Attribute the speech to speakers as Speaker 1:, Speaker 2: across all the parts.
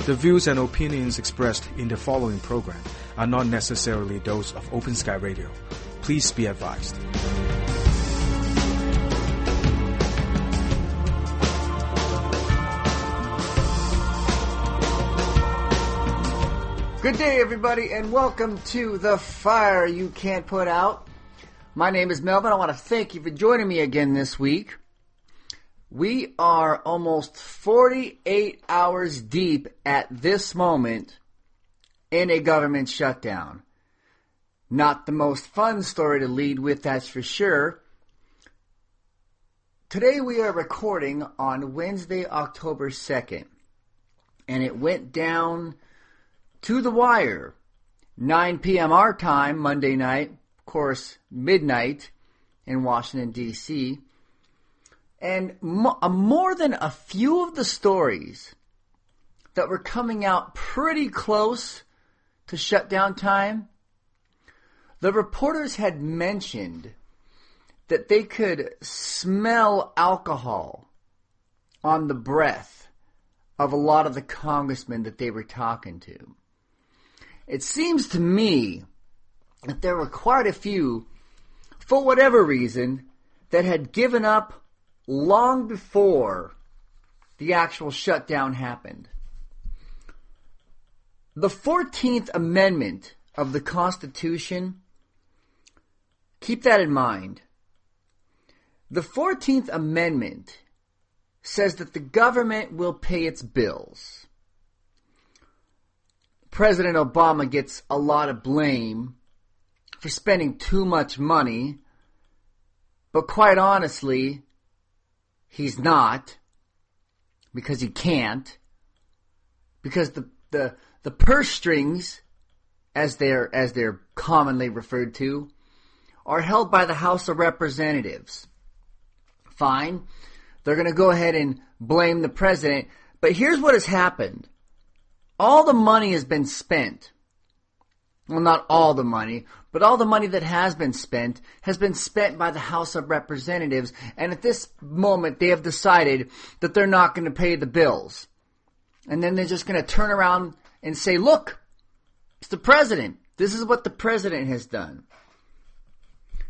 Speaker 1: The views and opinions expressed in the following program are not necessarily those of Open Sky Radio. Please be advised.
Speaker 2: Good day, everybody, and welcome to The Fire You Can't Put Out. My name is Melvin. I want to thank you for joining me again this week. We are almost 48 hours deep at this moment in a government shutdown. Not the most fun story to lead with, that's for sure. Today we are recording on Wednesday, October 2nd, and it went down to the wire. 9 p.m. our time, Monday night, of course, midnight in Washington, D.C., and more than a few of the stories that were coming out pretty close to shutdown time, the reporters had mentioned that they could smell alcohol on the breath of a lot of the congressmen that they were talking to. It seems to me that there were quite a few, for whatever reason, that had given up long before the actual shutdown happened. The 14th Amendment of the Constitution, keep that in mind. The 14th Amendment says that the government will pay its bills. President Obama gets a lot of blame for spending too much money, but quite honestly, he's not, because he can't, because the purse strings, as they're commonly referred to, are held by the House of Representatives. Fine, they're going to go ahead and blame the president, but here's what has happened. All the money has been spent. Well, not all the money, but all the money that has been spent by the House of Representatives, and at this moment they have decided that they're not going to pay the bills. And then they're just going to turn around and say, look, it's the president. This is what the president has done.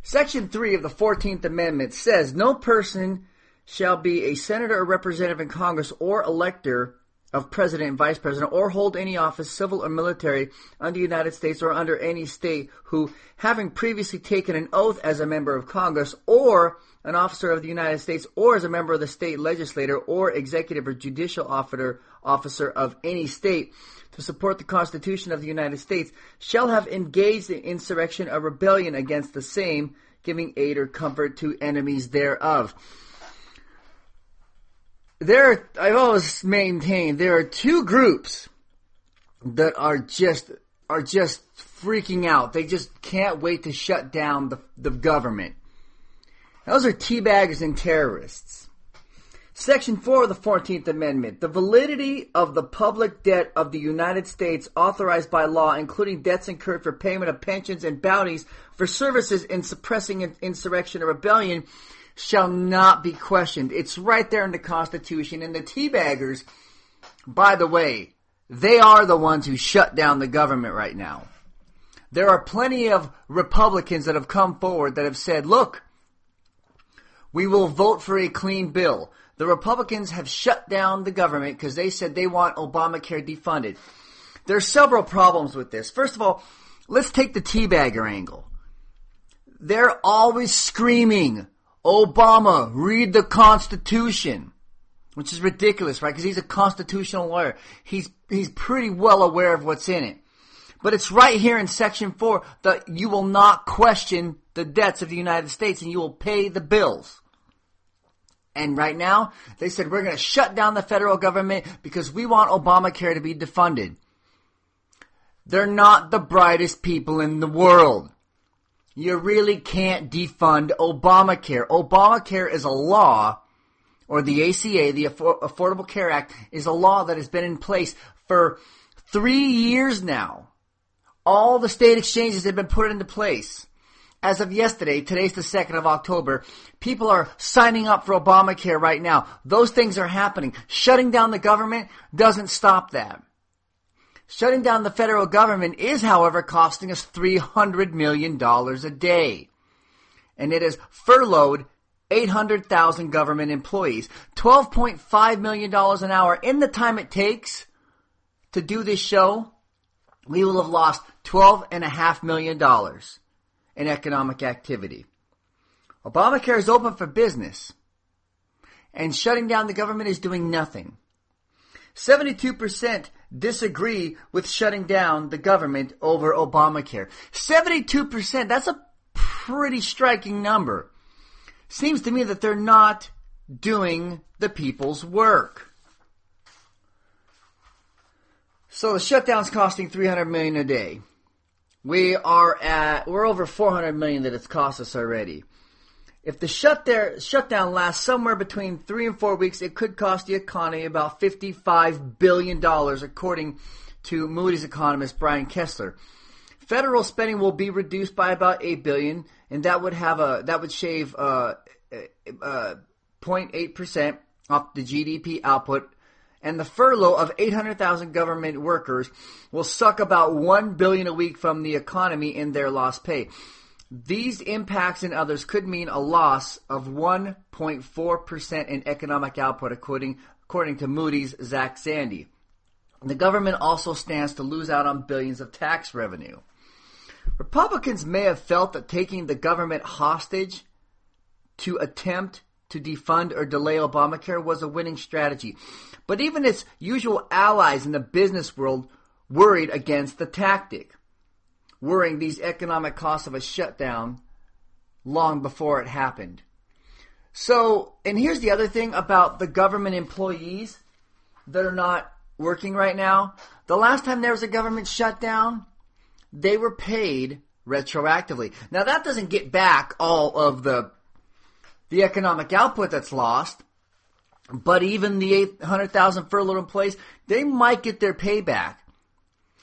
Speaker 2: Section 3 of the 14th Amendment says, no person shall be a senator or representative in Congress or elector of president and vice president, or hold any office, civil or military, under the United States or under any state, who, having previously taken an oath as a member of Congress, or an officer of the United States, or as a member of the state legislature, or executive or judicial officer of any state, to support the Constitution of the United States, shall have engaged in insurrection or rebellion against the same, giving aid or comfort to enemies thereof. I've always maintained there are two groups that are just freaking out. They just can't wait to shut down the government. Those are teabaggers and terrorists. Section 4 of the 14th Amendment. The validity of the public debt of the United States authorized by law, including debts incurred for payment of pensions and bounties for services in suppressing insurrection or rebellion, shall not be questioned. It's right there in the Constitution. And the teabaggers, by the way, they are the ones who shut down the government right now. There are plenty of Republicans that have come forward that have said, look, we will vote for a clean bill. The Republicans have shut down the government because they said they want Obamacare defunded. There are several problems with this. First of all, let's take the teabagger angle. They're always screaming, Obama, read the Constitution, which is ridiculous, right? Because he's a constitutional lawyer. He's pretty well aware of what's in it. But it's right here in Section 4 that you will not question the debts of the United States and you will pay the bills. And right now, they said we're going to shut down the federal government because we want Obamacare to be defunded. They're not the brightest people in the world. You really can't defund Obamacare. Obamacare is a law, or the ACA, the Affordable Care Act, is a law that has been in place for 3 years now. All the state exchanges have been put into place. As of yesterday, today's the 2nd of October, people are signing up for Obamacare right now. Those things are happening. Shutting down the government doesn't stop that. Shutting down the federal government is, however, costing us $300 million a day. And it has furloughed 800,000 government employees, $12.5 million an hour. In the time it takes to do this show, we will have lost $12.5 million in economic activity. Obamacare is open for business, and shutting down the government is doing nothing. 72% disagree with shutting down the government over Obamacare. 72%, that's a pretty striking number. Seems to me that they're not doing the people's work. So the shutdown's costing $300 million a day. We're over $400 million that it's cost us already. If the shutdown lasts somewhere between 3 and 4 weeks, it could cost the economy about $55 billion, according to Moody's economist Brian Kessler. Federal spending will be reduced by about $8 billion, and that would shave 0.8% off the GDP output. And the furlough of 800,000 government workers will suck about $1 billion a week from the economy in their lost pay. These impacts and others could mean a loss of 1.4% in economic output, according to Moody's Zach Zandy. The government also stands to lose out on billions of tax revenue. Republicans may have felt that taking the government hostage to attempt to defund or delay Obamacare was a winning strategy. But even its usual allies in the business world worried against the tactic, worrying these economic costs of a shutdown long before it happened. So, and here's the other thing about the government employees that are not working right now. The last time there was a government shutdown, they were paid retroactively. Now, that doesn't get back all of the economic output that's lost, but even the 800,000 furloughed employees, they might get their payback.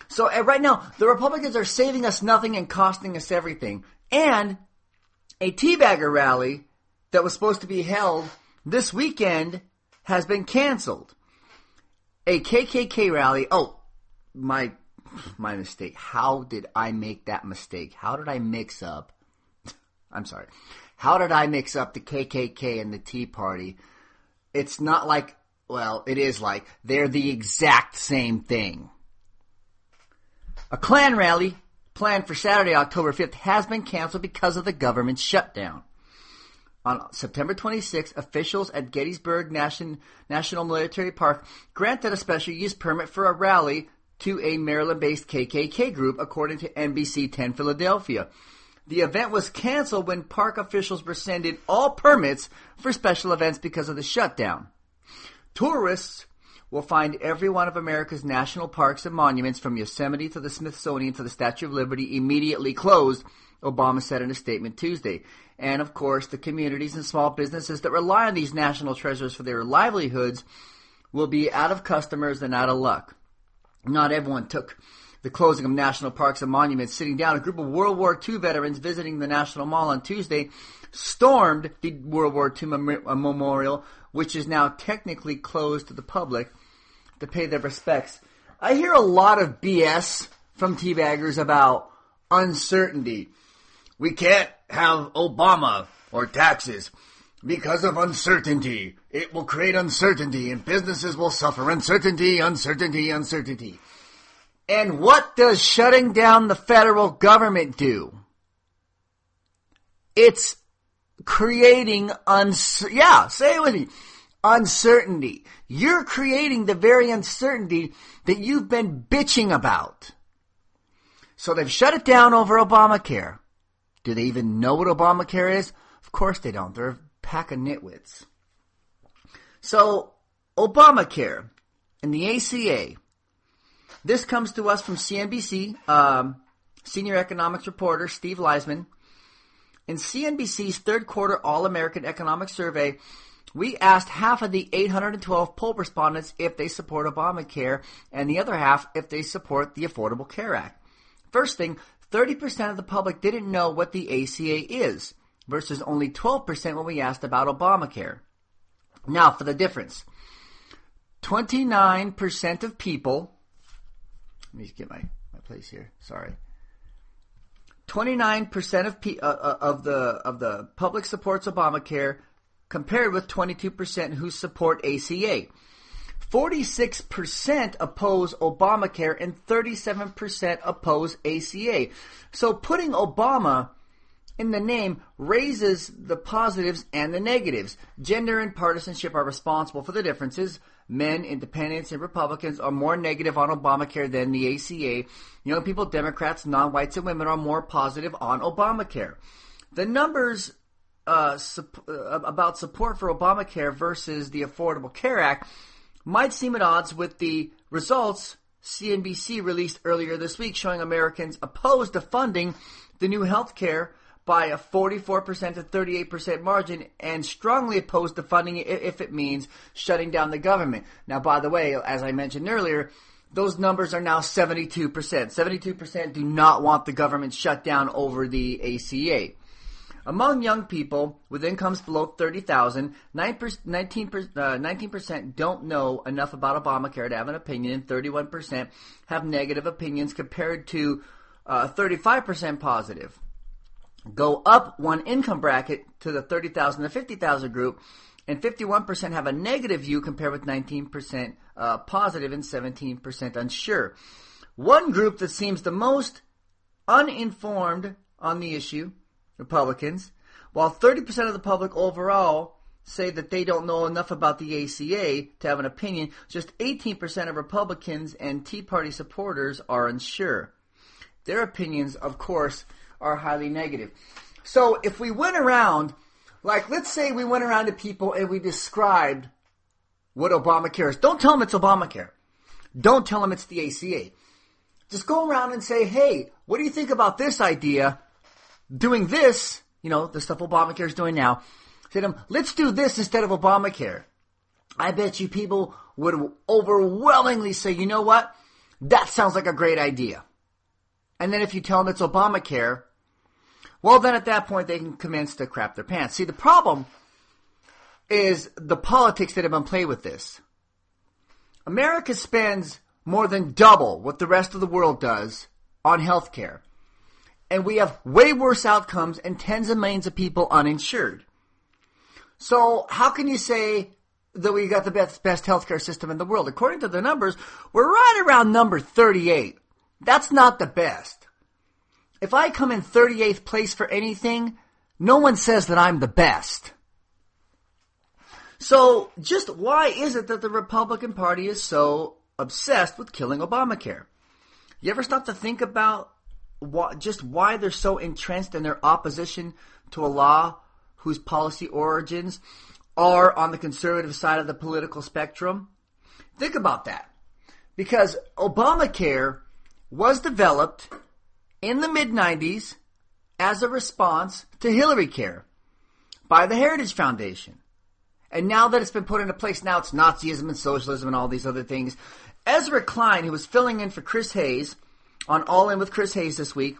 Speaker 2: So right now, the Republicans are saving us nothing and costing us everything. And a teabagger rally that was supposed to be held this weekend has been canceled. A KKK rally. Oh, my mistake. How did I make that mistake? How did I mix up? I'm sorry. How did I mix up the KKK and the Tea Party? It's not like, well, it is like, they're the exact same thing. A Klan rally planned for Saturday, October 5th, has been canceled because of the government shutdown. On September 26th, officials at Gettysburg National Military Park granted a special use permit for a rally to a Maryland-based KKK group, according to NBC 10 Philadelphia. The event was canceled when park officials rescinded all permits for special events because of the shutdown. Tourists will find every one of America's national parks and monuments, from Yosemite to the Smithsonian to the Statue of Liberty, immediately closed, Obama said in a statement Tuesday. And, of course, the communities and small businesses that rely on these national treasures for their livelihoods will be out of customers and out of luck. Not everyone took the closing of national parks and monuments sitting down. A group of World War II veterans visiting the National Mall on Tuesday stormed the World War II memorial, which is now technically closed to the public, to pay their respects. I hear a lot of BS from teabaggers about uncertainty. We can't have Obama or taxes because of uncertainty. It will create uncertainty and businesses will suffer. Uncertainty, uncertainty, uncertainty. And what does shutting down the federal government do? It's creating say it with me. Uncertainty. You're creating the very uncertainty that you've been bitching about. So they've shut it down over Obamacare. Do they even know what Obamacare is? Of course they don't. They're a pack of nitwits. So, Obamacare and the ACA. This comes to us from CNBC, senior economics reporter Steve Leisman. In CNBC's third quarter All-American Economic Survey, we asked half of the 812 poll respondents if they support Obamacare, and the other half if they support the Affordable Care Act. First thing, 30% of the public didn't know what the ACA is, versus only 12% when we asked about Obamacare. Now, for the difference. 29% of people Let me get my place here. Sorry. 29% of the public supports Obamacare, compared with 22% who support ACA. 46% oppose Obamacare and 37% oppose ACA. So putting Obama in the name raises the positives and the negatives. Gender and partisanship are responsible for the differences. Men, independents, and Republicans are more negative on Obamacare than the ACA. Young people, Democrats, non-whites, and women are more positive on Obamacare. The numbers about support for Obamacare versus the Affordable Care Act might seem at odds with the results CNBC released earlier this week, showing Americans opposed to funding the new health care by a 44% to 38% margin, and strongly opposed to funding it if it means shutting down the government. Now, by the way, as I mentioned earlier, those numbers are now 72%. 72% do not want the government shut down over the ACA. Among young people with incomes below $30,000, 19% don't know enough about Obamacare to have an opinion, and 31% have negative opinions compared to 35% positive. Go up one income bracket to the 30,000 to 50,000 group, and 51% have a negative view compared with 19% positive and 17% unsure. One group that seems the most uninformed on the issue, Republicans, while 30% of the public overall say that they don't know enough about the ACA to have an opinion, just 18% of Republicans and Tea Party supporters are unsure. Their opinions, of course, are highly negative. So if we went around, like let's say we went around to people and we described what Obamacare is. Don't tell them it's Obamacare. Don't tell them it's the ACA. Just go around and say, hey, what do you think about this idea? Doing this, the stuff Obamacare is doing now. Say to them, let's do this instead of Obamacare. I bet you people would overwhelmingly say, you know what? That sounds like a great idea. And then if you tell them it's Obamacare, well, then at that point they can commence to crap their pants. See, the problem is the politics that have been played with this. America spends more than double what the rest of the world does on health care. And we have way worse outcomes and tens of millions of people uninsured. So how can you say that we got the best healthcare system in the world? According to the numbers, we're right around number 38. That's not the best. If I come in 38th place for anything, no one says that I'm the best. So just why is it that the Republican Party is so obsessed with killing Obamacare? You ever stop to think about why they're so entrenched in their opposition to a law whose policy origins are on the conservative side of the political spectrum? Think about that. Because Obamacare was developed in the mid-90s as a response to Hillary Care by the Heritage Foundation. And now that it's been put into place, now it's Nazism and socialism and all these other things. Ezra Klein, who was filling in for Chris Hayes on All In with Chris Hayes this week,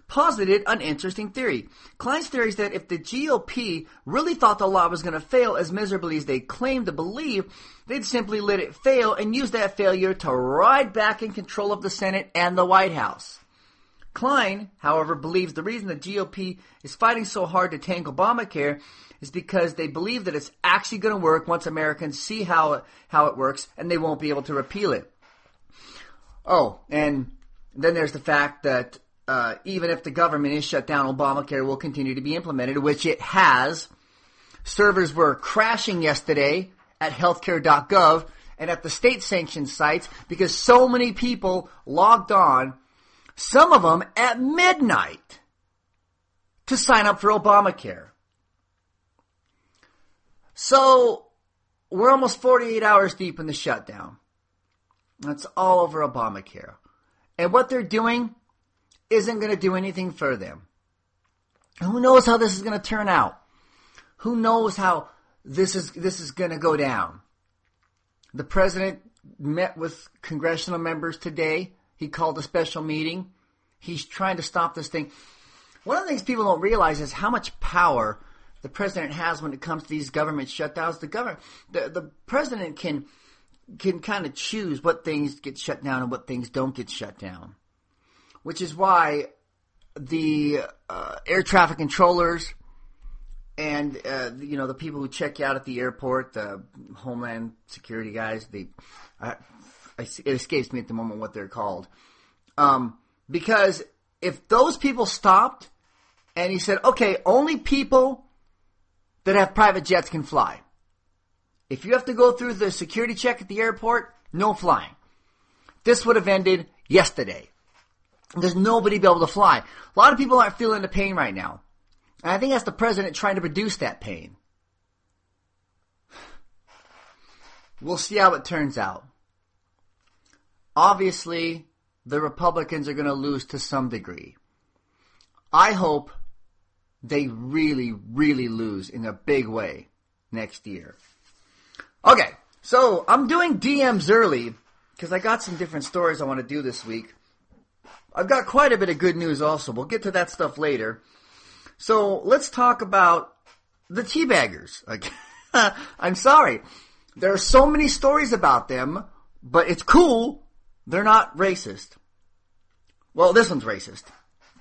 Speaker 2: posited an interesting theory. Klein's theory is that if the GOP really thought the law was going to fail as miserably as they claim to believe, they'd simply let it fail and use that failure to ride back in control of the Senate and the White House. Klein, however, believes the reason the GOP is fighting so hard to tank Obamacare is because they believe that it's actually going to work once Americans see how it works, and they won't be able to repeal it. Oh, and then there's the fact that even if the government is shut down, Obamacare will continue to be implemented, which it has. Servers were crashing yesterday at healthcare.gov and at the state-sanctioned sites because so many people logged on, some of them at midnight, to sign up for Obamacare. So we're almost 48 hours deep in the shutdown. That's all over Obamacare. And what they're doing isn't going to do anything for them. Who knows how this is going to turn out? Who knows how this is going to go down? The president met with congressional members today. He called a special meeting. He's trying to stop this thing. One of the things people don't realize is how much power the president has when it comes to these government shutdowns. The president can can kind of choose what things get shut down and what things don't get shut down. Which is why the air traffic controllers and the people who check you out at the airport, the Homeland Security guys, it escapes me at the moment what they're called. Because if those people stopped and he said, okay, only people that have private jets can fly. If you have to go through the security check at the airport, no flying. This would have ended yesterday. There's nobody be able to fly. A lot of people aren't feeling the pain right now. And I think that's the president trying to reduce that pain. We'll see how it turns out. Obviously, the Republicans are going to lose to some degree. I hope they really, really lose in a big way next year. Okay, so I'm doing DMs early because I got some different stories I want to do this week. I've got quite a bit of good news also. We'll get to that stuff later. So let's talk about the teabaggers. I'm sorry. There are so many stories about them, but it's cool. They're not racist. Well, this one's racist.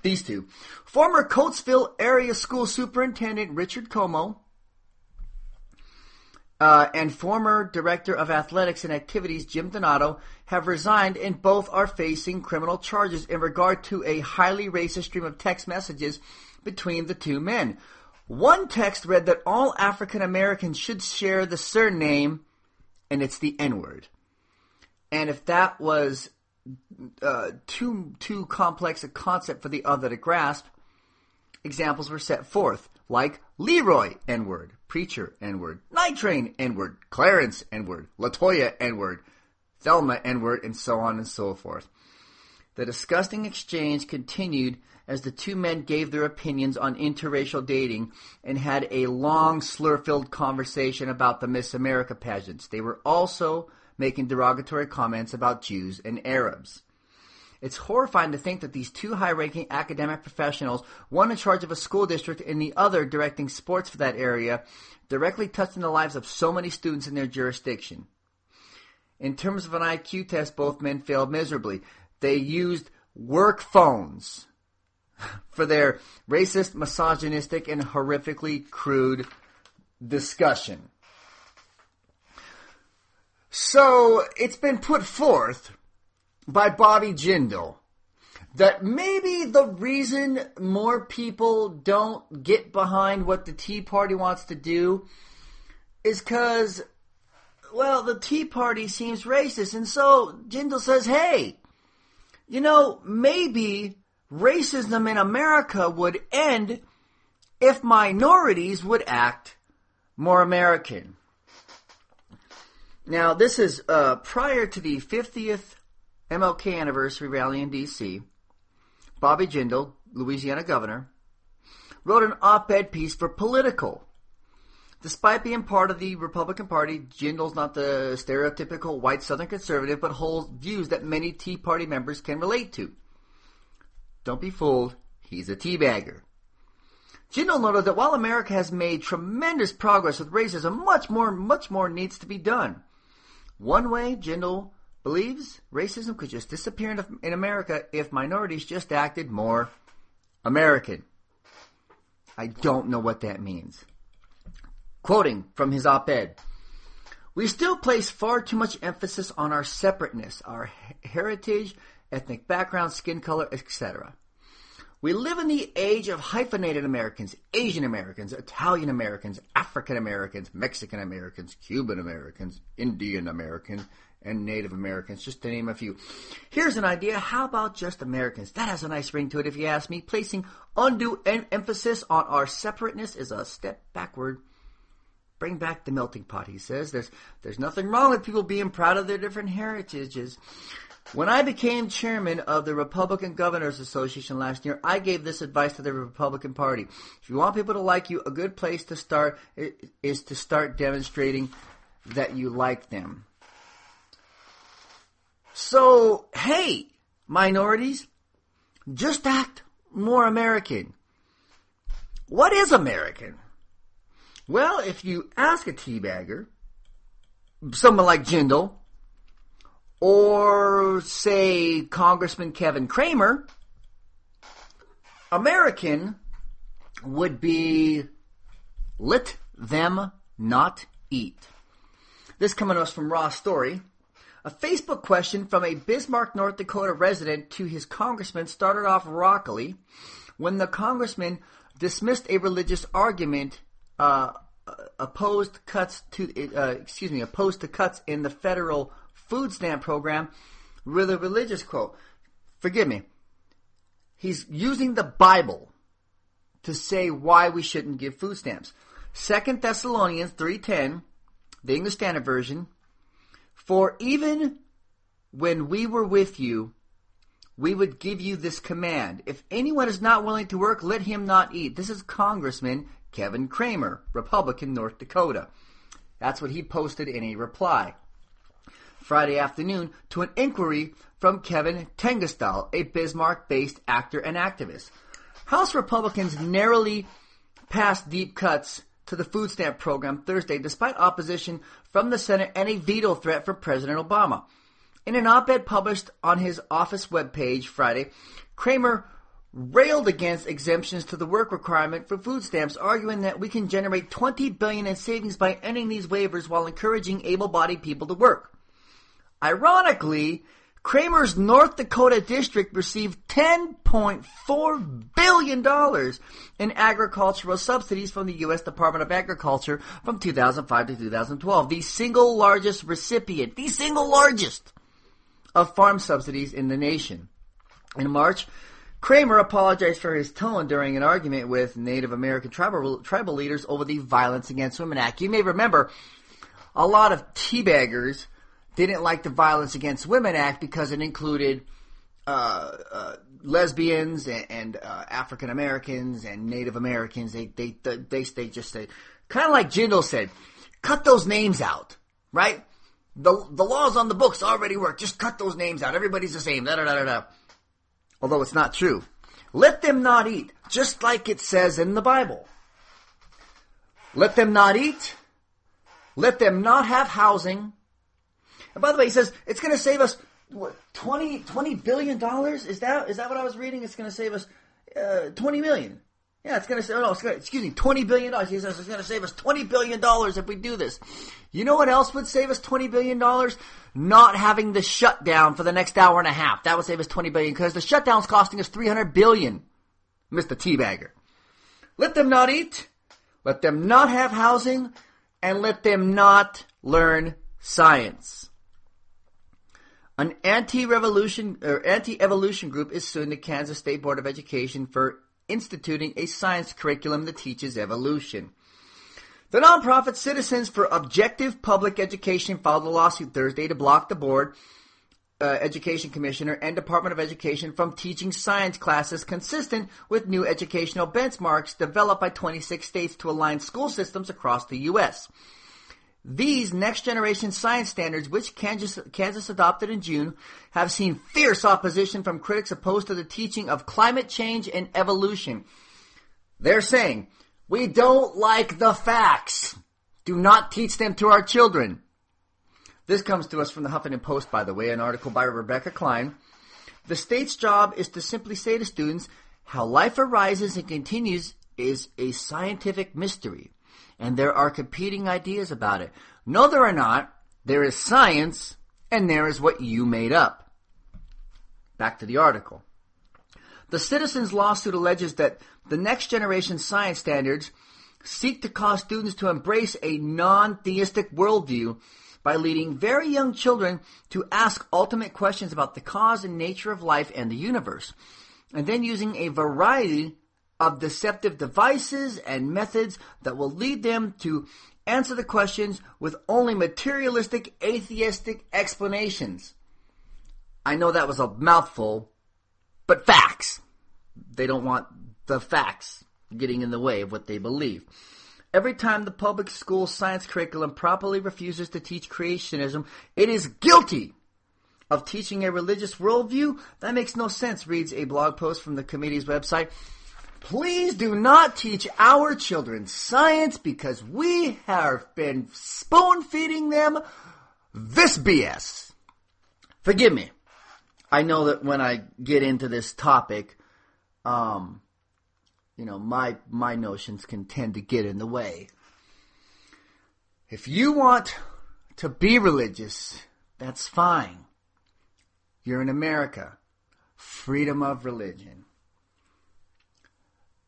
Speaker 2: These two. Former Coatesville Area School Superintendent Richard Como and former Director of Athletics and Activities Jim Donato have resigned, and both are facing criminal charges in regard to a highly racist stream of text messages between the two men. One text read that all African Americans should share the surname, and it's the N-word. And if that was too complex a concept for the other to grasp, examples were set forth, like Leroy, N-word, Preacher, N-word, Night Train, N-word, Clarence, N-word, LaToya, N-word, Thelma, N-word, and so on and so forth. The disgusting exchange continued as the two men gave their opinions on interracial dating and had a long, slur-filled conversation about the Miss America pageants. They were also making derogatory comments about Jews and Arabs. It's horrifying to think that these two high-ranking academic professionals, one in charge of a school district and the other directing sports for that area, directly touching the lives of so many students in their jurisdiction. In terms of an IQ test, both men failed miserably. They used work phones for their racist, misogynistic, and horrifically crude discussion. So, it's been put forth by Bobby Jindal that maybe the reason more people don't get behind what the Tea Party wants to do is because, well, the Tea Party seems racist. And so Jindal says, hey, maybe racism in America would end if minorities would act more American. Now, this is prior to the 50th MLK anniversary rally in D.C. Bobby Jindal, Louisiana governor, wrote an op-ed piece for Political. Despite being part of the Republican Party, Jindal's not the stereotypical white Southern conservative, but holds views that many Tea Party members can relate to. Don't be fooled, he's a teabagger. Jindal noted that while America has made tremendous progress with racism, much more needs to be done. One way, Jindal believes racism could just disappear in America if minorities just acted more American. I don't know what that means. Quoting from his op-ed, "We still place far too much emphasis on our separateness, our heritage, ethnic background, skin color, etc. We live in the age of hyphenated Americans, Asian Americans, Italian Americans, African Americans, Mexican Americans, Cuban Americans, Indian Americans, and Native Americans, just to name a few. Here's an idea. How about just Americans? That has a nice ring to it, if you ask me. Placing undue emphasis on our separateness is a step backward. Bring back the melting pot," he says. There's nothing wrong with people being proud of their different heritages. "When I became chairman of the Republican Governors Association last year, I gave this advice to the Republican Party. If you want people to like you, a good place to start is to start demonstrating that you like them." So, hey, minorities, just act more American. What is American? Well, if you ask a teabagger, someone like Jindal, or say Congressman Kevin Cramer, American would be let them not eat. This coming to us from Raw Story. A Facebook question from a Bismarck, North Dakota resident to his congressman started off rockily when the congressman dismissed a religious argument opposed to cuts in the federal food stamp program with a religious quote. Forgive me. He's using the Bible to say why we shouldn't give food stamps. 2 Thessalonians 3:10, the English Standard Version, for even when we were with you, we would give you this command. If anyone is not willing to work, let him not eat. This is Congressman Kevin Cramer, Republican, North Dakota. That's what he posted in a reply Friday afternoon to an inquiry from Kevin Tengestal, a Bismarck-based actor and activist. House Republicans narrowly passed deep cuts to the food stamp program Thursday, despite opposition from the Senate and a veto threat from President Obama. In an op-ed published on his office webpage Friday, Cramer railed against exemptions to the work requirement for food stamps, arguing that we can generate $20 billion in savings by ending these waivers while encouraging able-bodied people to work. Ironically, Cramer's North Dakota district received $10.4 billion in agricultural subsidies from the U.S. Department of Agriculture from 2005 to 2012, the single largest recipient, of farm subsidies in the nation. In March, Cramer apologized for his tone during an argument with Native American tribal leaders over the Violence Against Women Act. You may remember a lot of teabaggers didn't like the Violence Against Women Act because it included lesbians and African Americans and Native Americans. They just say, kind of like Jindal said, cut those names out, right? The laws on the books already work. Just cut those names out. Everybody's the same. Although it's not true. Let them not eat, just like it says in the Bible. Let them not eat. Let them not have housing. And by the way, he says it's going to save us what, $20 billion? Is that what I was reading? It's going to save us $20 million. Yeah, it's going to $20 billion. He says it's going to save us $20 billion if we do this. You know what else would save us $20 billion? Not having the shutdown for the next hour and a half. That would save us $20 billion because the shutdown's costing us $300 billion. Mr. Teabagger. Let them not eat. Let them not have housing. And let them not learn science. An anti-evolution group is suing the Kansas State Board of Education for instituting a science curriculum that teaches evolution. The nonprofit Citizens for Objective Public Education filed a lawsuit Thursday to block the board, education commissioner, and Department of Education from teaching science classes consistent with new educational benchmarks developed by 26 states to align school systems across the U.S. These next-generation science standards, which Kansas adopted in June, have seen fierce opposition from critics opposed to the teaching of climate change and evolution. They're saying, we don't like the facts. Do not teach them to our children. This comes to us from the Huffington Post, by the way, an article by Rebecca Klein. The state's job is to simply say to students, how life arises and continues is a scientific mystery. And there are competing ideas about it. No, there are not. There is science, and there is what you made up. Back to the article. The Citizens lawsuit alleges that the next generation science standards seek to cause students to embrace a non-theistic worldview by leading very young children to ask ultimate questions about the cause and nature of life and the universe, and then using a variety of deceptive devices and methods that will lead them to answer the questions with only materialistic, atheistic explanations. I know that was a mouthful, but facts. They don't want the facts getting in the way of what they believe. Every time the public school science curriculum properly refuses to teach creationism, it is guilty of teaching a religious worldview. That makes no sense, reads a blog post from the committee's website. Please do not teach our children science because we have been spoon-feeding them this BS. forgive me. I know that when I get into this topic, my notions can tend to get in the way. If you want to be religious, that's fine. You're in America. Freedom of religion.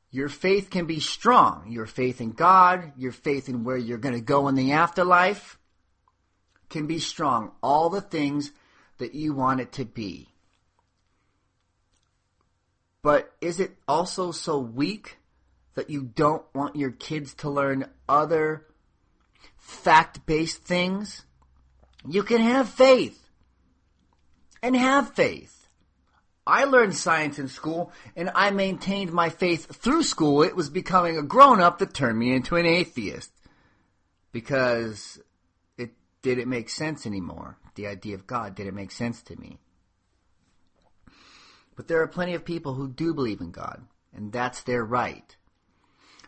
Speaker 2: Your faith can be strong. Your faith in God, your faith in where you're going to go in the afterlife can be strong. All the things that you want it to be. But is it also so weak that you don't want your kids to learn other fact-based things? You can have faith. And have faith. I learned science in school, and I maintained my faith through school. It was becoming a grown-up that turned me into an atheist. Because it didn't make sense anymore. The idea of God didn't make sense to me. But there are plenty of people who do believe in God, and that's their right.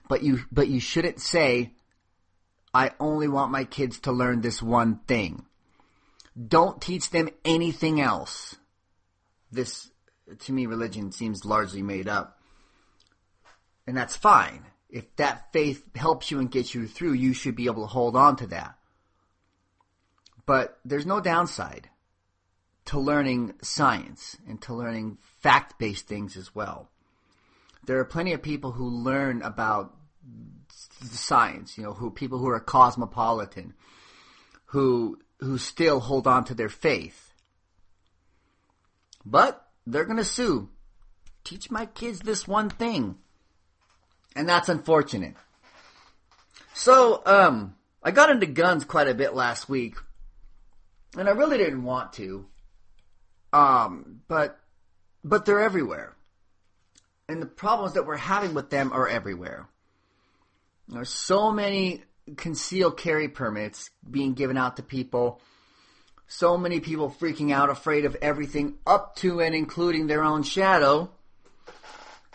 Speaker 2: But you shouldn't say, I only want my kids to learn this one thing. Don't teach them anything else. This, to me, religion seems largely made up. And that's fine. If that faith helps you and gets you through, you should be able to hold on to that. But there's no downside to learning science and to learning fact-based things as well. There are plenty of people who learn about science, people who are cosmopolitan, who still hold on to their faith. But they're going to sue. Teach my kids this one thing. And that's unfortunate. So, I got into guns quite a bit last week. And I really didn't want to. But they're everywhere. And the problems that we're having with them are everywhere. There's so many concealed carry permits being given out to people. So many people freaking out, afraid of everything up to and including their own shadow.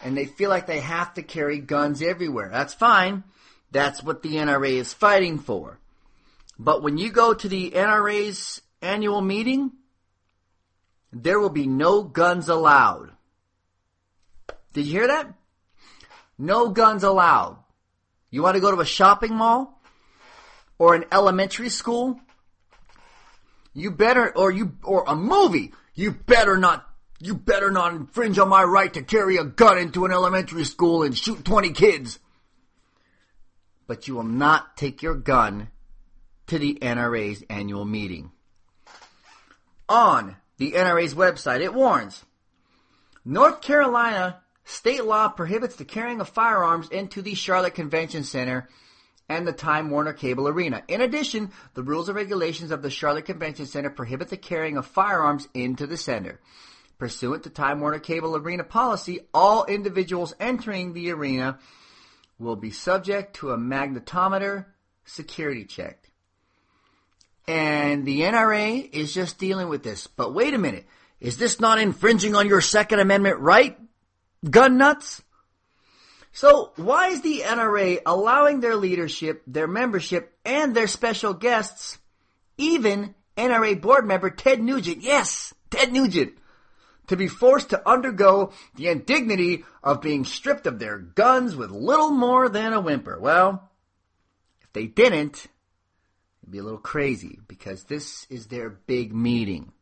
Speaker 2: And they feel like they have to carry guns everywhere. That's fine. That's what the NRA is fighting for. But when you go to the NRA's annual meeting, there will be no guns allowed. Did you hear that? No guns allowed. You want to go to a shopping mall or an elementary school? You better, or a movie. You better not infringe on my right to carry a gun into an elementary school and shoot 20 kids. But you will not take your gun to the NRA's annual meeting. On the NRA's website, it warns, North Carolina state law prohibits the carrying of firearms into the Charlotte Convention Center and the Time Warner Cable Arena. In addition, the rules and regulations of the Charlotte Convention Center prohibit the carrying of firearms into the center. Pursuant to Time Warner Cable Arena policy, all individuals entering the arena will be subject to a magnetometer security check. And the NRA is just dealing with this. But wait a minute. Is this not infringing on your Second Amendment right, gun nuts? So why is the NRA allowing their leadership, their membership, and their special guests, even NRA board member Ted Nugent, yes, Ted Nugent, to be forced to undergo the indignity of being stripped of their guns with little more than a whimper? Well, if they didn't, it'd be a little crazy because this is their big meeting.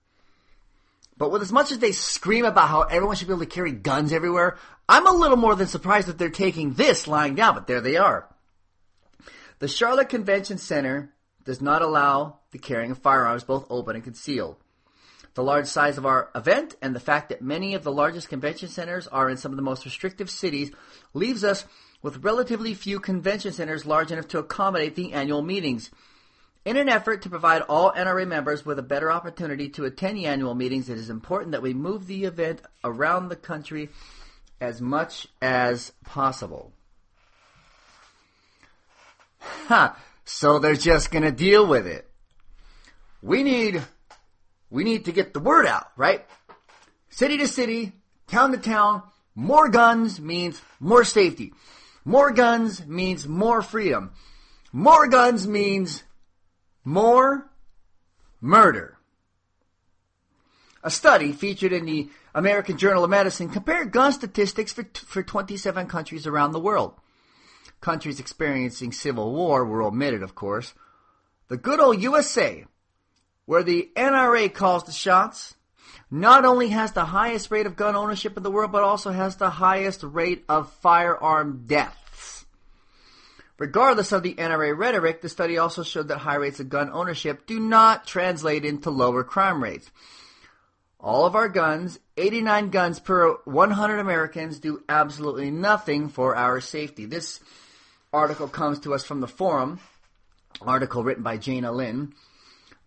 Speaker 2: But with as much as they scream about how everyone should be able to carry guns everywhere, I'm a little more than surprised that they're taking this lying down, but there they are. The Charlotte Convention Center does not allow the carrying of firearms, both open and concealed. The large size of our event and the fact that many of the largest convention centers are in some of the most restrictive cities leaves us with relatively few convention centers large enough to accommodate the annual meetings. In an effort to provide all NRA members with a better opportunity to attend the annual meetings, it is important that we move the event around the country as much as possible. So they're just going to deal with it. We need to get the word out, right? City to city, town to town, more guns means more safety. More guns means more freedom. More guns means more murder. A study featured in the American Journal of Medicine compared gun statistics for 27 countries around the world. Countries experiencing civil war were omitted, of course. The good old USA, where the NRA calls the shots, not only has the highest rate of gun ownership in the world, but also has the highest rate of firearm deaths. Regardless of the NRA rhetoric, the study also showed that high rates of gun ownership do not translate into lower crime rates. All of our guns, 89 guns per 100 Americans, do absolutely nothing for our safety. This article comes to us from the Forum, article written by Jana Lynn.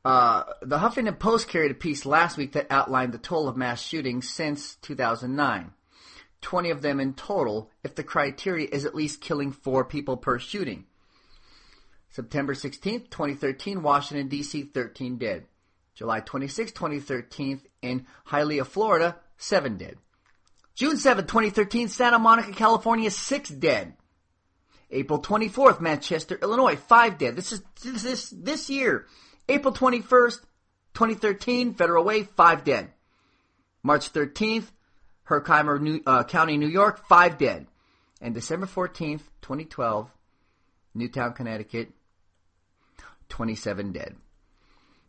Speaker 2: The Huffington Post carried a piece last week that outlined the toll of mass shootings since 2009. 20 of them in total, if the criteria is at least killing 4 people per shooting. September 16th, 2013, Washington, D.C., 13 dead. July 26, 2013, in Hialeah, Florida, 7 dead. June 7, 2013, Santa Monica, California, 6 dead. April 24th, Manchester, Illinois, 5 dead. This year. April 21st, 2013, Federal Way, 5 dead. March 13th, Herkimer County, New York, 5 dead. And December 14th, 2012, Newtown, Connecticut, 27 dead.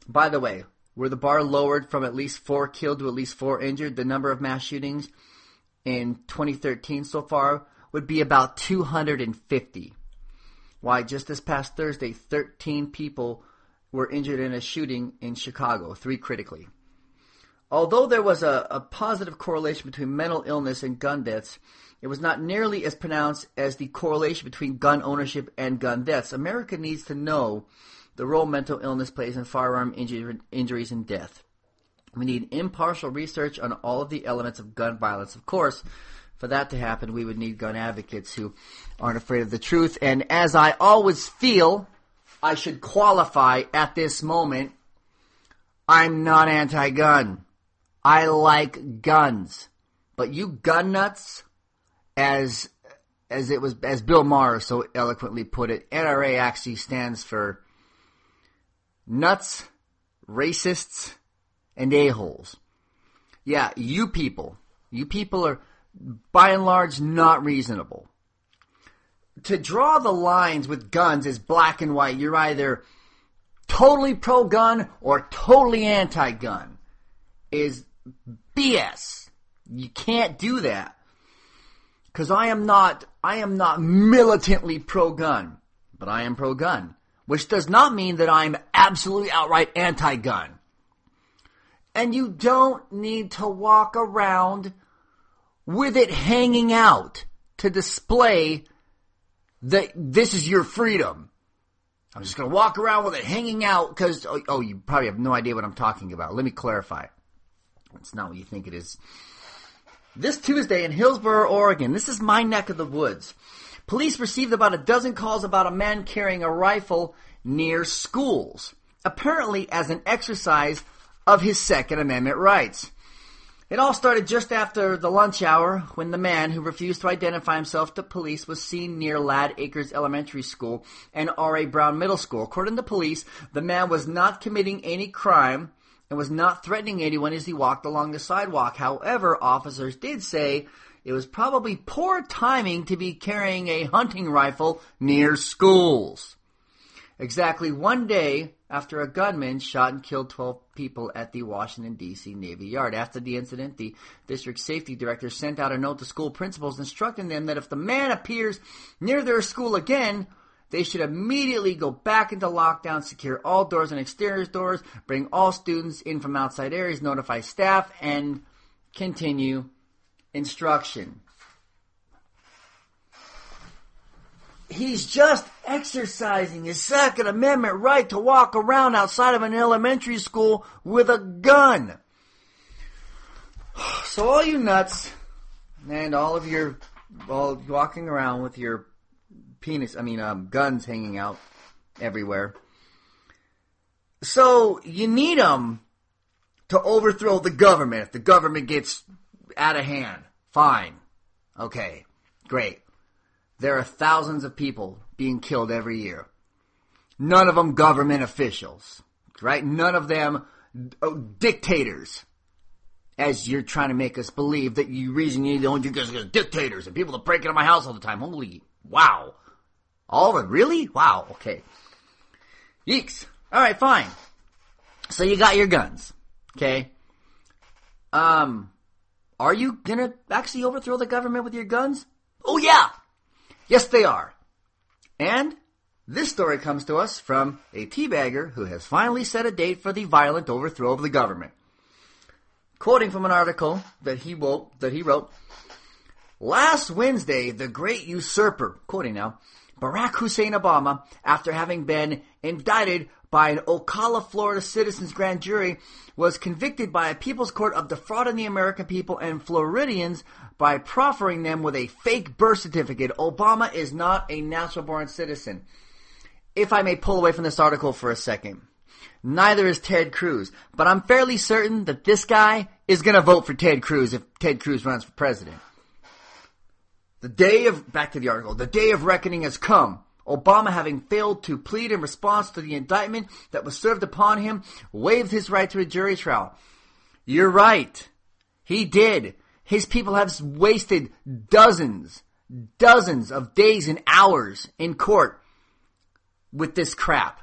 Speaker 2: By the way, were the bar lowered from at least 4 killed to at least 4 injured, the number of mass shootings in 2013 so far would be about 250. Why, just this past Thursday, 13 people were injured in a shooting in Chicago, 3 critically. Although there was a positive correlation between mental illness and gun deaths, it was not nearly as pronounced as the correlation between gun ownership and gun deaths. America needs to know the role mental illness plays in firearm injuries and death. We need impartial research on all of the elements of gun violence. Of course, for that to happen, we would need gun advocates who aren't afraid of the truth. And as I always feel I should qualify at this moment, I'm not anti-gun. I like guns. But you gun nuts, as Bill Maher so eloquently put it, NRA actually stands for nuts, racists, and a-holes. Yeah, you people are by and large not reasonable. To draw the lines with guns is black and white. You're either totally pro-gun or totally anti-gun. Is BS. You can't do that. Because I am not militantly pro-gun, but I am pro-gun. Which does not mean that I'm absolutely outright anti-gun. And you don't need to walk around with it hanging out to display that this is your freedom. I'm just going to walk around with it hanging out because, you probably have no idea what I'm talking about. Let me clarify. It's not what you think it is. This Tuesday in Hillsboro, Oregon, this is my neck of the woods. Police received about a dozen calls about a man carrying a rifle near schools, apparently as an exercise of his Second Amendment rights. It all started just after the lunch hour when the man, who refused to identify himself to police, was seen near Ladd Acres Elementary School and R.A. Brown Middle School. According to police, the man was not committing any crime and was not threatening anyone as he walked along the sidewalk. However, officers did say it was probably poor timing to be carrying a hunting rifle near schools. Exactly one day after a gunman shot and killed 12 people at the Washington, D.C. Navy Yard. After the incident, the district safety director sent out a note to school principals instructing them that if the man appears near their school again, they should immediately go back into lockdown, secure all doors and exterior doors, bring all students in from outside areas, notify staff, and continue instruction. He's just exercising his Second Amendment right to walk around outside of an elementary school with a gun. So all you nuts and all walking around with your guns hanging out everywhere. So you need them to overthrow the government. If the government gets out of hand, fine. Okay, great. There are thousands of people being killed every year. None of them government officials, right? None of them dictators. as you're trying to make us believe that the reason you don't you guys are dictators and people that break into my house all the time. Holy wow. All of it? Really? Wow. Okay. Yeeks. All right, fine. So you got your guns. Okay. Are you gonna actually overthrow the government with your guns? Oh yeah. Yes, they are. And this story comes to us from a teabagger who has finally set a date for the violent overthrow of the government. Quoting from an article that he wrote, last Wednesday, the great usurper, quoting now, Barack Hussein Obama, after having been indicted by an Ocala, Florida citizens grand jury, was convicted by a people's court of defrauding the American people and Floridians by proffering them with a fake birth certificate. Obama is not a natural-born citizen. If I may pull away from this article for a second, neither is Ted Cruz, but I'm fairly certain that this guy is going to vote for Ted Cruz if Ted Cruz runs for president. Back to the article, the day of reckoning has come. Obama, having failed to plead in response to the indictment that was served upon him, waived his right to a jury trial. You're right. He did. His people have wasted dozens of days and hours in court with this crap.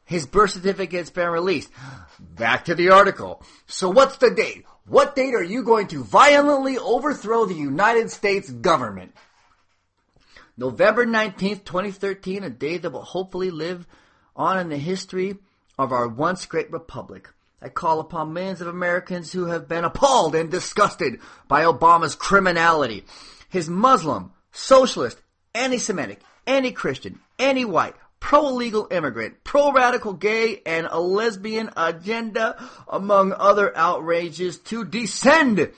Speaker 2: His birth certificate's been released. Back to the article. So what's the date? What date are you going to violently overthrow the United States government? November 19th, 2013, a day that will hopefully live on in the history of our once great republic. I call upon millions of Americans who have been appalled and disgusted by Obama's criminality. His Muslim, socialist, anti-Semitic, anti-Christian, anti-white, pro-illegal immigrant, pro-radical gay, and a lesbian agenda, among other outrages, to descend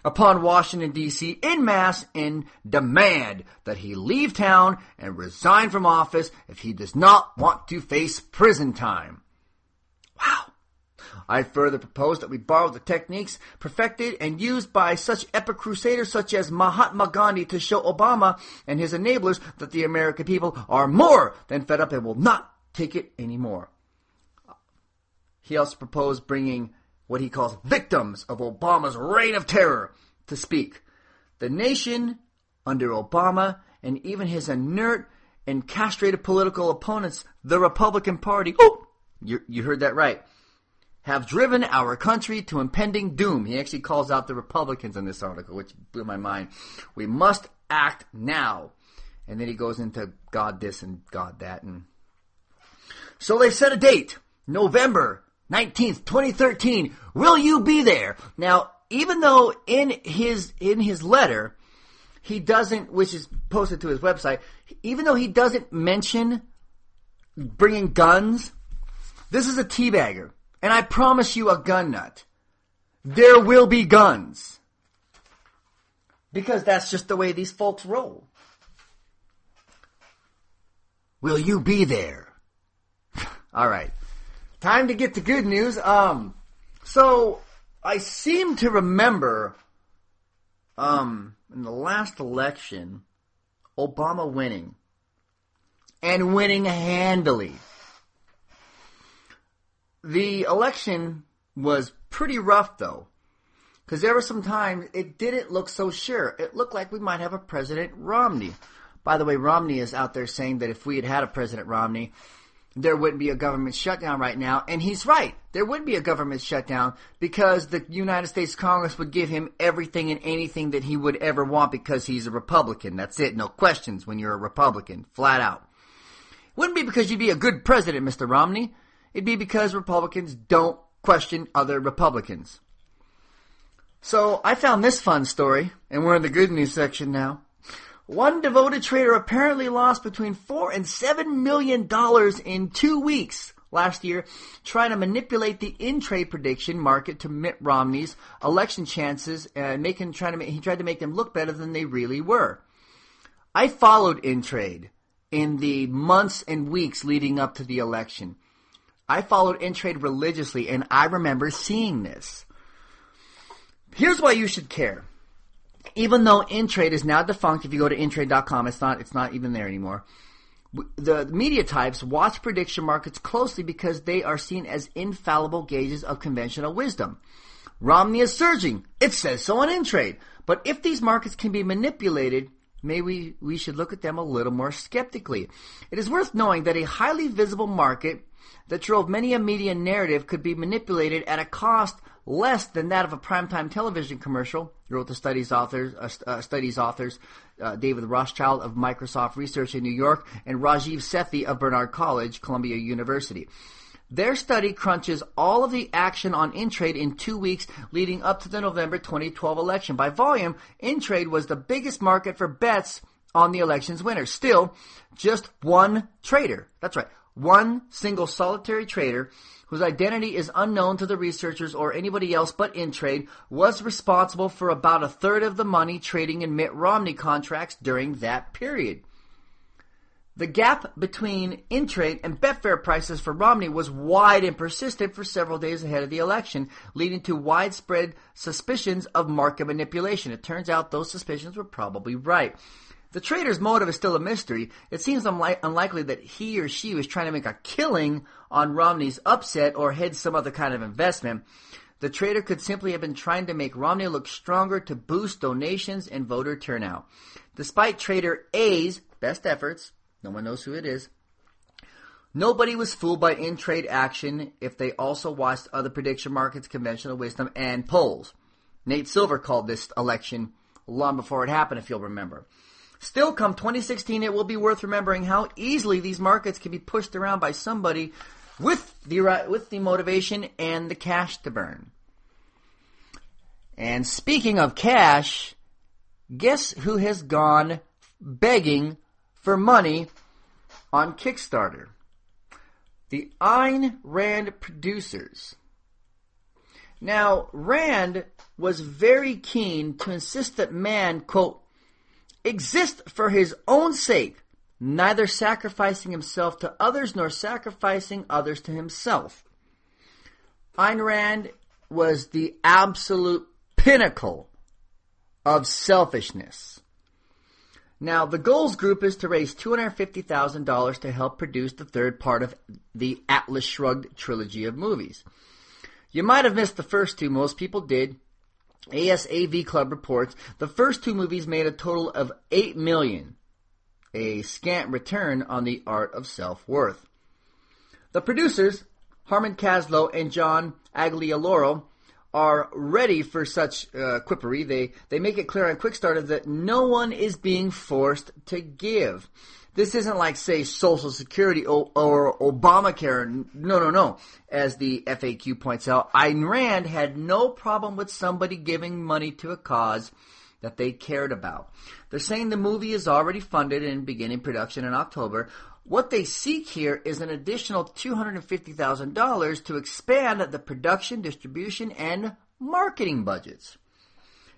Speaker 2: upon Washington, D.C. en masse and demand that he leave town and resign from office if he does not want to face prison time. Wow. I further propose that we borrow the techniques perfected and used by such epic crusaders such as Mahatma Gandhi to show Obama and his enablers that the American people are more than fed up and will not take it anymore. He also proposed bringing what he calls victims of Obama's reign of terror to speak. The nation, under Obama, and even his inert and castrated political opponents, the Republican Party, you heard that right, have driven our country to impending doom. He actually calls out the Republicans in this article, which blew my mind. We must act now. And then he goes into God this and God that. And so they set a date, November 19th, 2013. Will you be there? Now, even though in his letter, he doesn't, which is posted to his website, even though he doesn't mention bringing guns, this is a teabagger. And I promise you a gun nut. There will be guns. Because that's just the way these folks roll. Will you be there? All right. Time to get to good news. So I seem to remember in the last election, Obama winning. And winning handily. The election was pretty rough, though, because there were some times it didn't look so sure. It looked like we might have a President Romney. By the way, Romney is out there saying that if we had a President Romney, there wouldn't be a government shutdown right now. And he's right. There would be a government shutdown because the United States Congress would give him everything and anything that he would ever want because he's a Republican. That's it. No questions when you're a Republican. Flat out. Wouldn't be because you'd be a good president, Mr. Romney. It'd be because Republicans don't question other Republicans. So I found this fun story, and we're in the good news section now. One devoted trader apparently lost between $4 and $7 million in 2 weeks last year trying to manipulate the InTrade prediction market to Mitt Romney's election chances and he tried to make them look better than they really were. I followed InTrade in the months and weeks leading up to the election. I followed InTrade religiously, and I remember seeing this. Here's why you should care. Even though InTrade is now defunct, if you go to intrade.com, it's not even there anymore. The media types watch prediction markets closely because they are seen as infallible gauges of conventional wisdom. Romney is surging. It says so on InTrade. But if these markets can be manipulated, maybe we should look at them a little more skeptically. It is worth knowing that a highly visible market that drove many a media narrative could be manipulated at a cost less than that of a primetime television commercial, wrote the studies authors, David Rothschild of Microsoft Research in New York and Rajiv Sethi of Barnard College, Columbia University. Their study crunches all of the action on InTrade in 2 weeks leading up to the November 2012 election. By volume, InTrade was the biggest market for bets on the election's winner. Still, just one trader, that's right, one single solitary trader, whose identity is unknown to the researchers or anybody else but InTrade, was responsible for about a third of the money trading in Mitt Romney contracts during that period. The gap between InTrade and Betfair prices for Romney was wide and persistent for several days ahead of the election, leading to widespread suspicions of market manipulation. It turns out those suspicions were probably right. The trader's motive is still a mystery. It seems unlikely that he or she was trying to make a killing on Romney's upset or hedge some other kind of investment. The trader could simply have been trying to make Romney look stronger to boost donations and voter turnout. Despite Trader A's best efforts, no one knows who it is, nobody was fooled by InTrade action if they also watched other prediction markets, conventional wisdom, and polls. Nate Silver called this election long before it happened, if you'll remember. Still, come 2016, it will be worth remembering how easily these markets can be pushed around by somebody with the motivation and the cash to burn. And speaking of cash, guess who has gone begging for money on Kickstarter? The Ayn Rand producers. Now, Rand was very keen to insist that man, quote, exist for his own sake, neither sacrificing himself to others nor sacrificing others to himself. Ayn Rand was the absolute pinnacle of selfishness. Now, the goals group is to raise $250,000 to help produce the third part of the Atlas Shrugged trilogy of movies. You might have missed the first two. Most people did. ASAV Club reports the first two movies made a total of $8 million, a scant return on the art of self-worth. The producers, Harmon Kaslow and John Aglioloro, are ready for such quippery. They make it clear on Kickstarter that no one is being forced to give. This isn't like, say, Social Security or Obamacare. No. As the FAQ points out, Ayn Rand had no problem with somebody giving money to a cause that they cared about. They're saying the movie is already funded and beginning production in October. What they seek here is an additional $250,000 to expand the production, distribution, and marketing budgets.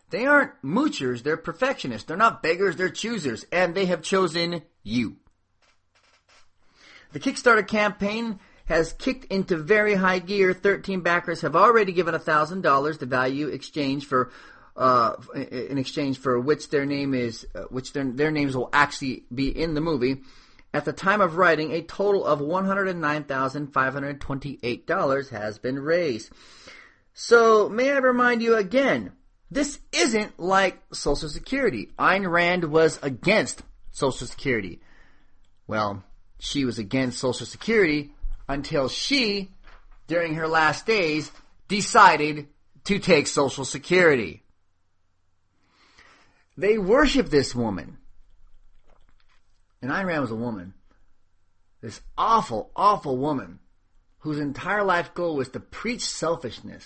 Speaker 2: They aren't moochers, they're perfectionists. They're not beggars, they're choosers, and they have chosen you. The Kickstarter campaign has kicked into very high gear. 13 backers have already given $1,000, the value in exchange for which their names will actually be in the movie. At the time of writing, a total of $109,528 has been raised. So, may I remind you again, this isn't like Social Security. Ayn Rand was against Social Security. Well, she was against Social Security until she, during her last days, decided to take Social Security. They worship this woman. And Ayn Rand was a woman. This awful, awful woman whose entire life goal was to preach selfishness.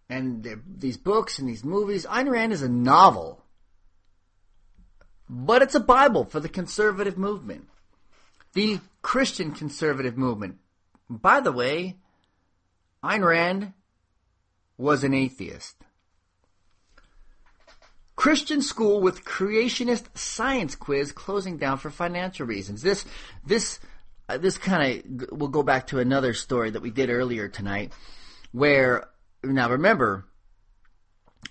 Speaker 2: And these books and these movies, Ayn Rand is a novel. But it's a Bible for the conservative movement. The Christian conservative movement. By the way, Ayn Rand was an atheist. Christian school with creationist science quiz closing down for financial reasons. This kind of will go back to another story that we did earlier tonight, where now remember,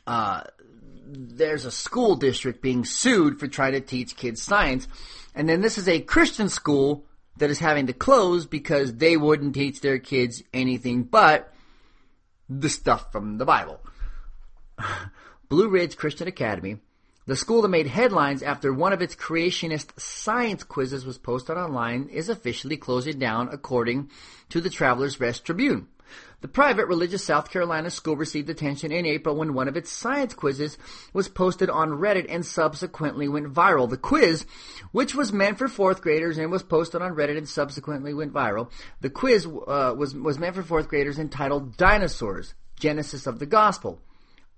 Speaker 2: there's a school district being sued for trying to teach kids science, and then this is a Christian school that is having to close because they wouldn't teach their kids anything but the stuff from the Bible. Blue Ridge Christian Academy, the school that made headlines after one of its creationist science quizzes was posted online, is officially closing down, according to the Travelers Rest Tribune. The private religious South Carolina school received attention in April when one of its science quizzes was posted on Reddit and subsequently went viral. The quiz, which was meant for fourth graders and was posted on Reddit and subsequently went viral, the quiz was meant for fourth graders, entitled Dinosaurs, Genesis of the Gospel,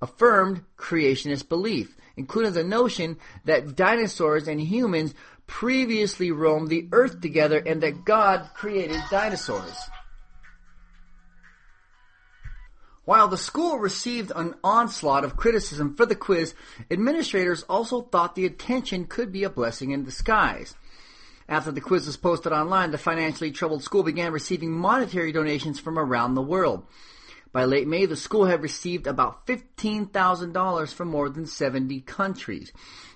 Speaker 2: affirmed creationist belief, including the notion that dinosaurs and humans previously roamed the earth together and that God created dinosaurs. While the school received an onslaught of criticism for the quiz, administrators also thought the attention could be a blessing in disguise. After the quiz was posted online, the financially troubled school began receiving monetary donations from around the world. By late May, the school had received about $15,000 from more than 70 countries.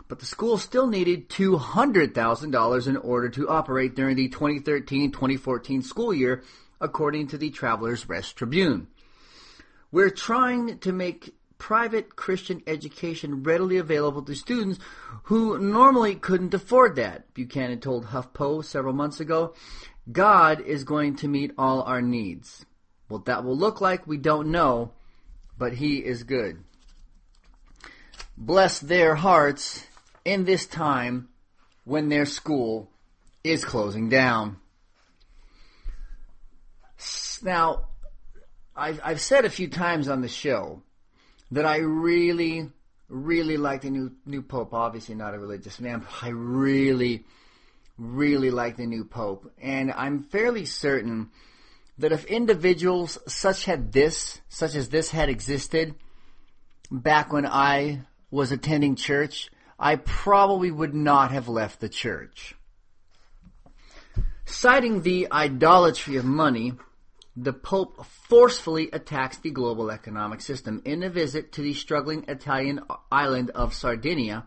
Speaker 2: But the school still needed $200,000 in order to operate during the 2013-2014 school year, according to the Travelers Rest Tribune. We're trying to make private Christian education readily available to students who normally couldn't afford that, Buchanan told HuffPo several months ago. God is going to meet all our needs. What that will look like, we don't know, but He is good. Bless their hearts in this time when their school is closing down. Now, I've said a few times on the show that I really, really like the new Pope. Obviously not a religious man, but I really, really like the new Pope. And I'm fairly certain that if individuals such as this had existed back when I was attending church, I probably would not have left the church. Citing the idolatry of money, the Pope forcefully attacks the global economic system. In a visit to the struggling Italian island of Sardinia,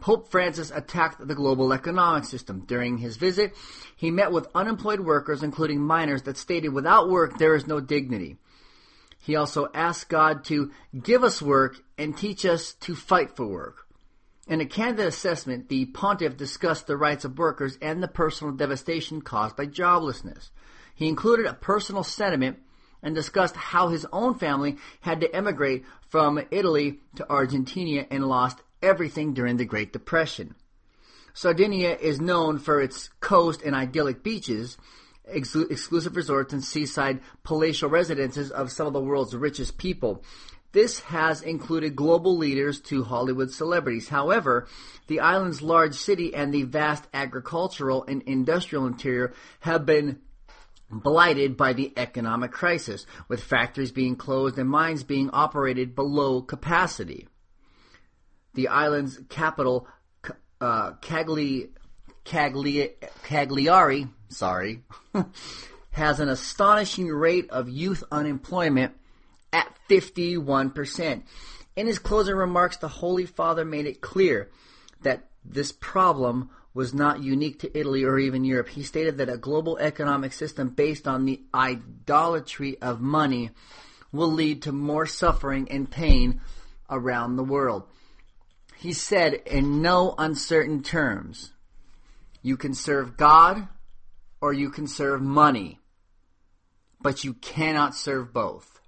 Speaker 2: Pope Francis attacked the global economic system. During his visit, he met with unemployed workers, including miners, that stated, "Without work, there is no dignity." He also asked God to give us work and teach us to fight for work. In a candid assessment, the pontiff discussed the rights of workers and the personal devastation caused by joblessness. He included a personal sentiment and discussed how his own family had to emigrate from Italy to Argentina and lost everything during the Great Depression. Sardinia is known for its coast and idyllic beaches, exclusive resorts, and seaside palatial residences of some of the world's richest people. This has included global leaders to Hollywood celebrities. However, the island's large city and the vast agricultural and industrial interior have been blighted by the economic crisis, with factories being closed and mines being operated below capacity. The island's capital, Cagliari, has an astonishing rate of youth unemployment at 51%. In his closing remarks, the Holy Father made it clear that this problem was not unique to Italy or even Europe. He stated that a global economic system based on the idolatry of money will lead to more suffering and pain around the world. He said in no uncertain terms, you can serve God or you can serve money, but you cannot serve both.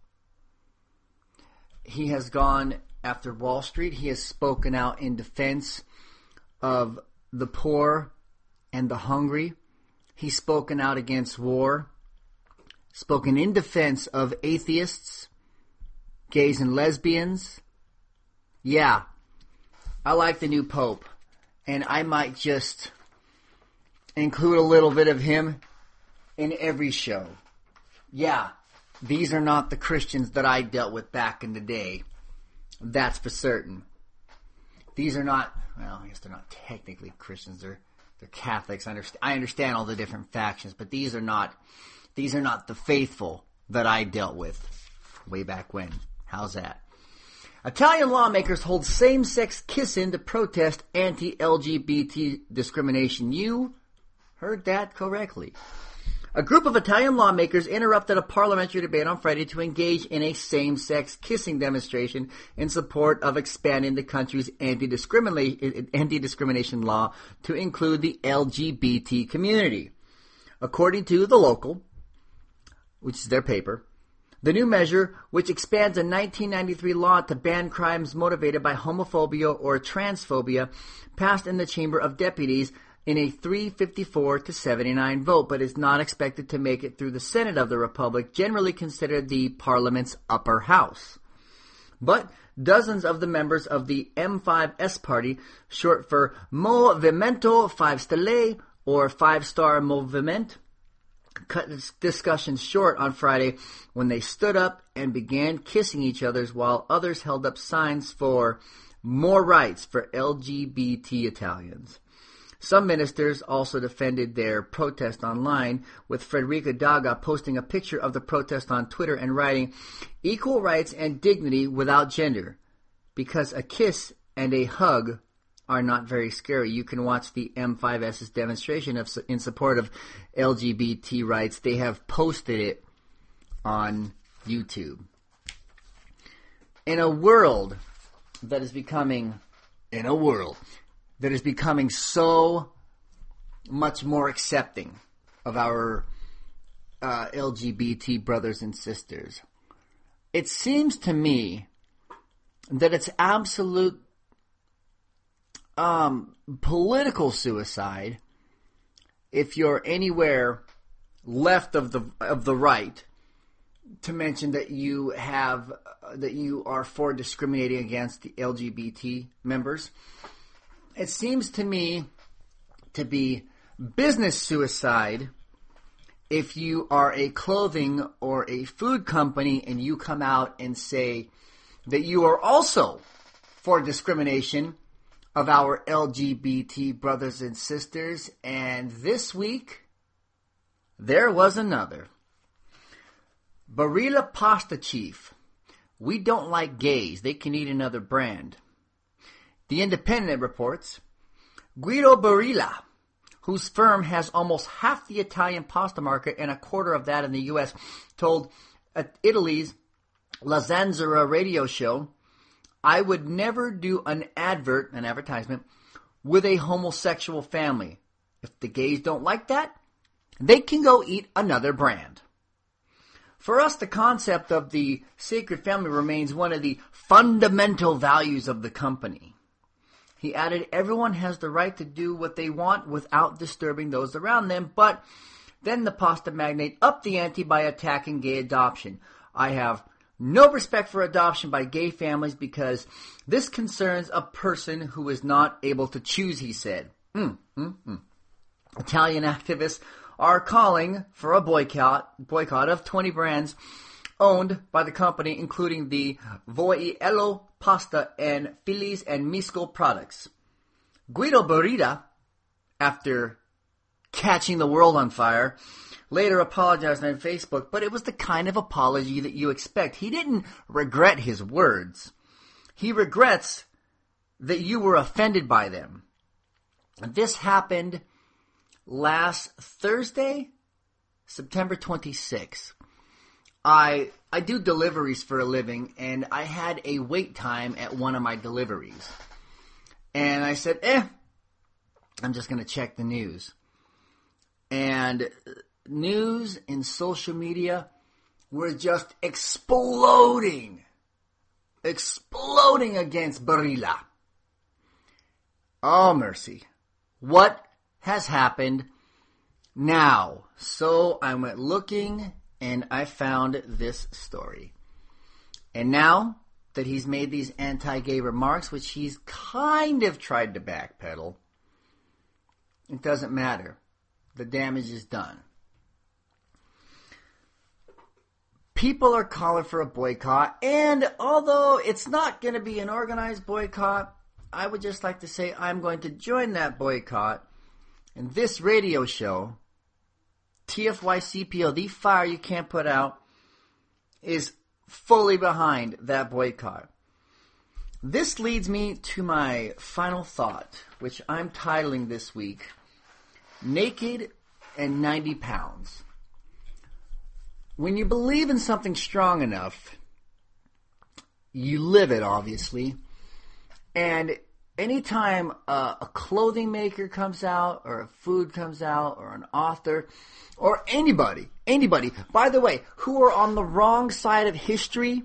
Speaker 2: He has gone after Wall Street. He has spoken out in defense of the poor and the hungry. He's spoken out against war, spoken in defense of atheists, gays and lesbians. Yeah, I like the new Pope, and I might just include a little bit of him in every show. Yeah, these are not the Christians that I dealt with back in the day. That's for certain. These are not, well, I guess they're not technically Christians. They're Catholics. I understand all the different factions, but these are not the faithful that I dealt with way back when. How's that? Italian lawmakers hold same-sex kissing to protest anti-LGBT discrimination. You heard that correctly. A group of Italian lawmakers interrupted a parliamentary debate on Friday to engage in a same-sex kissing demonstration in support of expanding the country's anti-discrimination law to include the LGBT community. According to The Local, which is their paper, the new measure, which expands a 1993 law to ban crimes motivated by homophobia or transphobia, passed in the Chamber of Deputies in a 354-79 vote, but is not expected to make it through the Senate of the Republic, generally considered the Parliament's upper house. But dozens of the members of the M5S party, short for Movimento 5 Stelle or 5-Star Movement, cut discussions short on Friday when they stood up and began kissing each other while others held up signs for more rights for LGBT Italians. Some ministers also defended their protest online, with Federica Daga posting a picture of the protest on Twitter and writing, "Equal rights and dignity without gender. Because a kiss and a hug are not very scary." You can watch the M5S's demonstration in support of LGBT rights. They have posted it on YouTube. In a world that is becoming so much more accepting of our LGBT brothers and sisters, it seems to me that it's absolute political suicide if you're anywhere left of the right to mention that you are for discriminating against the LGBT members. It seems to me to be business suicide if you are a clothing or a food company and you come out and say that you are also for discrimination of our LGBT brothers and sisters. And this week, there was another. Barilla Pasta Chief. We don't like gays. They can eat another brand. The Independent reports, Guido Barilla, whose firm has almost half the Italian pasta market and a quarter of that in the U.S., told Italy's La Zanzara radio show, "I would never do an advertisement, with a homosexual family. If the gays don't like that, they can go eat another brand." For us, the concept of the sacred family remains one of the fundamental values of the company. He added, "Everyone has the right to do what they want without disturbing those around them," but then the pasta magnate upped the ante by attacking gay adoption. "I have no respect for adoption by gay families because this concerns a person who is not able to choose," he said. Italian activists are calling for a boycott of 20 brands owned by the company, including the Voiello pasta and Fili's and Misco products. Guido Barilla, after catching the world on fire, later apologized on Facebook, but it was the kind of apology that you expect. He didn't regret his words. He regrets that you were offended by them. This happened last Thursday, September 26th. I do deliveries for a living, and I had a wait time at one of my deliveries. And I said, I'm just going to check the news. And news and social media were just exploding against Barilla. Oh, mercy. What has happened now? So I went looking and I found this story. And now that he's made these anti-gay remarks, which he's kind of tried to backpedal, it doesn't matter. The damage is done. People are calling for a boycott, and although it's not going to be an organized boycott, I would just like to say I'm going to join that boycott. And this radio show, TFYCPO, the fire you can't put out, is fully behind that boycott. This leads me to my final thought, which I'm titling this week, Naked and 90 Pounds. when you believe in something strong enough, you live it, obviously. And anytime a clothing maker comes out, or a food comes out, or an author, or anybody, by the way, who are on the wrong side of history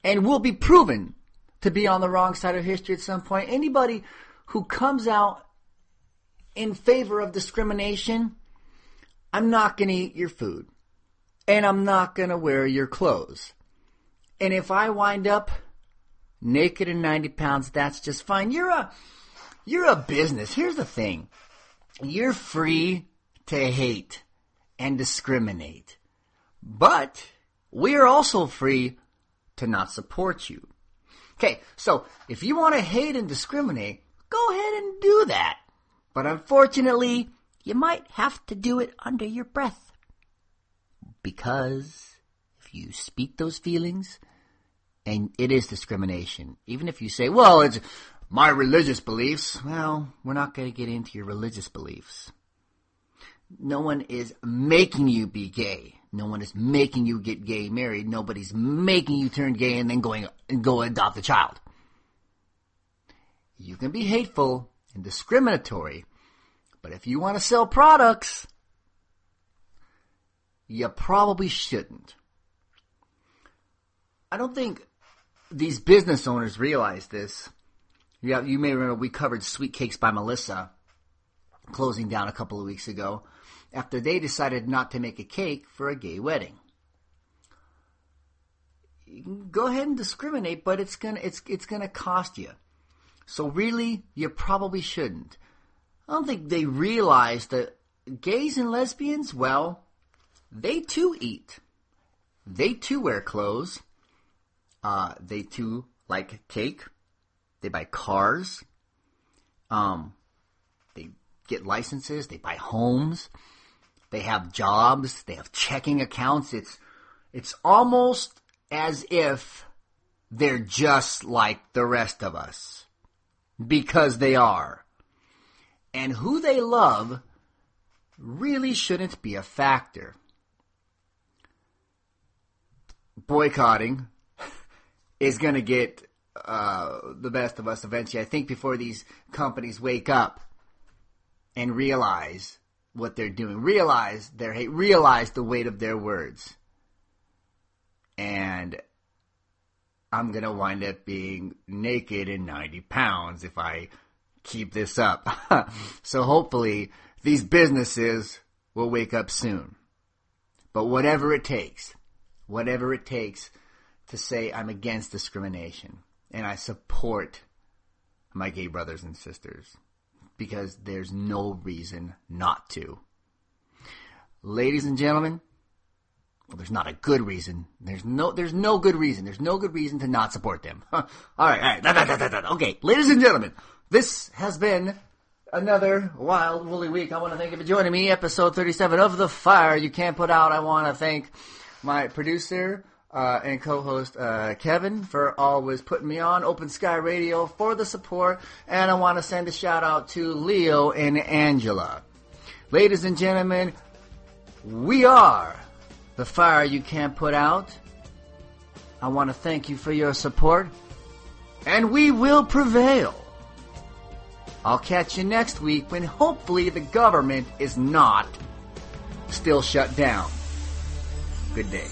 Speaker 2: and will be proven to be on the wrong side of history at some point, anybody who comes out in favor of discrimination, I'm not going to eat your food, and I'm not going to wear your clothes. And if I wind up naked and 90 pounds, that's just fine. You're a business. Here's the thing. You're free to hate and discriminate. But we are also free to not support you. Okay, so if you want to hate and discriminate, go ahead and do that. But unfortunately, you might have to do it under your breath. Because if you speak those feelings, and it is discrimination. Even if you say, well, it's my religious beliefs. Well, we're not going to get into your religious beliefs. No one is making you be gay. No one is making you get gay married. Nobody's making you turn gay and then go adopt a child. You can be hateful and discriminatory, but if you want to sell products, you probably shouldn't. I don't think these business owners realize this. You may remember we covered Sweet Cakes by Melissa closing down a couple of weeks ago after they decided not to make a cake for a gay wedding. You can go ahead and discriminate, but it's gonna cost you. So really, you probably shouldn't. I don't think they realize that gays and lesbians, well, they too eat. They too wear clothes. They too like cake. They buy cars. They get licenses. They buy homes. They have jobs. They have checking accounts. It's almost as if they're just like the rest of us. Because they are. And who they love really shouldn't be a factor. Boycotting is going to get the best of us eventually. I think before these companies wake up and realize what they're doing, realize their hate, realize the weight of their words. And I'm going to wind up being naked and 90 pounds if I keep this up. So hopefully these businesses will wake up soon. But whatever it takes to say I'm against discrimination and I support my gay brothers and sisters because there's no reason not to. Ladies and gentlemen, well, there's not a good reason. There's no good reason. There's no good reason to not support them. All right. Okay, ladies and gentlemen, this has been another wild, woolly week. I want to thank you for joining me, episode 37 of The Fire You Can't Put Out. I want to thank my producer and co-host Kevin for always putting me on Open Sky Radio for the support, and I want to send a shout out to Leo and Angela. Ladies and gentlemen, we are The Fire You Can't Put Out. I want to thank you for your support, and we will prevail. I'll catch you next week when hopefully the government is not still shut down. Good day.